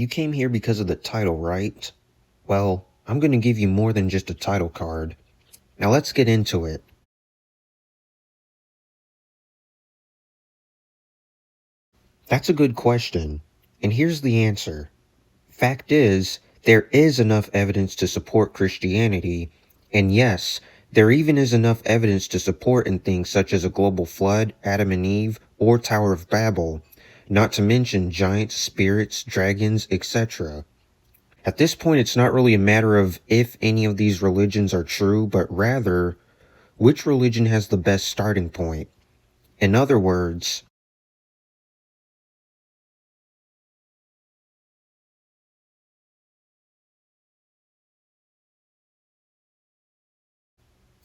You came here because of the title, right? Well, I'm going to give you more than just a title card. Now let's get into it. That's a good question, and here's the answer. Fact is, there is enough evidence to support Christianity, and yes, there even is enough evidence to support in things such as a global flood, Adam and Eve, or Tower of Babel, not to mention giants, spirits, dragons, etc. At this point, it's not really a matter of if any of these religions are true, but rather, which religion has the best starting point? In other words,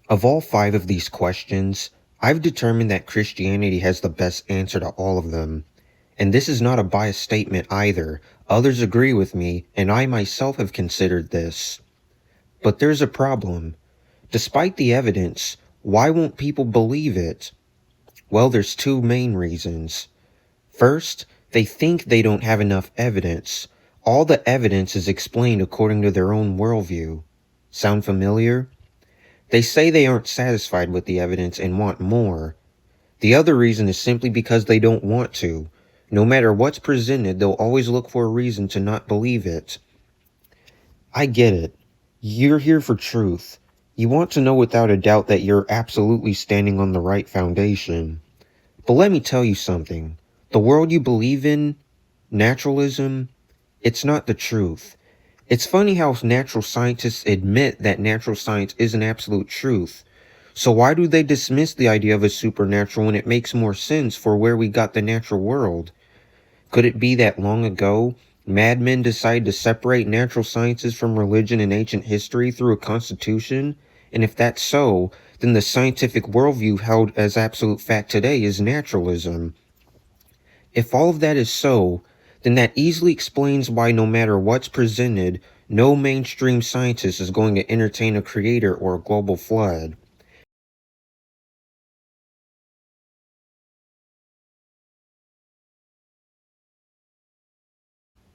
of all 5 of these questions, I've determined that Christianity has the best answer to all of them. And this is not a biased statement either. Others agree with me, and I myself have considered this. But there's a problem. Despite the evidence, why won't people believe it? Well, there's 2 main reasons. First, they think they don't have enough evidence. All the evidence is explained according to their own worldview. Sound familiar? They say they aren't satisfied with the evidence and want more. The other reason is simply because they don't want to. No matter what's presented, they'll always look for a reason to not believe it. I get it. You're here for truth. You want to know without a doubt that you're absolutely standing on the right foundation. But let me tell you something. The world you believe in, naturalism, it's not the truth. It's funny how natural scientists admit that natural science is an absolute truth. So why do they dismiss the idea of a supernatural when it makes more sense for where we got the natural world? Could it be that long ago, madmen decided to separate natural sciences from religion and ancient history through a constitution? And if that's so, then the scientific worldview held as absolute fact today is naturalism. If all of that is so, then that easily explains why no matter what's presented, no mainstream scientist is going to entertain a creator or a global flood.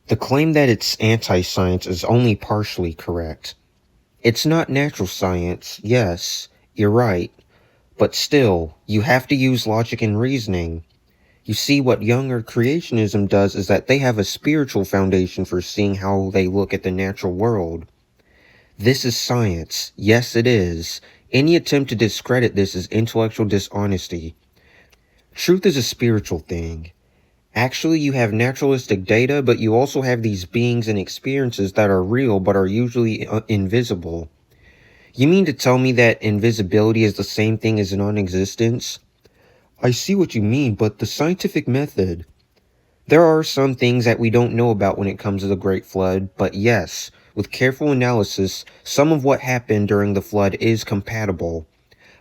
The claim that it's anti-science is only partially correct. It's not natural science, yes, you're right, but still, you have to use logic and reasoning. You see, what young Earth creationism does is that they have a spiritual foundation for seeing how they look at the natural world. This is science. Yes, it is. Any attempt to discredit this is intellectual dishonesty. Truth is a spiritual thing. Actually, you have naturalistic data, but you also have these beings and experiences that are real but are usually invisible. You mean to tell me that invisibility is the same thing as non-existence? I see what you mean, but the scientific method... There are some things that we don't know about when it comes to the Great Flood, but yes, with careful analysis, some of what happened during the flood is compatible.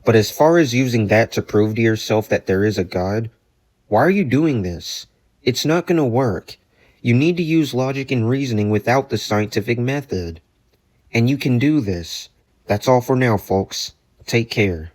But as far as using that to prove to yourself that there is a God, why are you doing this? It's not going to work. You need to use logic and reasoning without the scientific method. And you can do this. That's all for now, folks. Take care.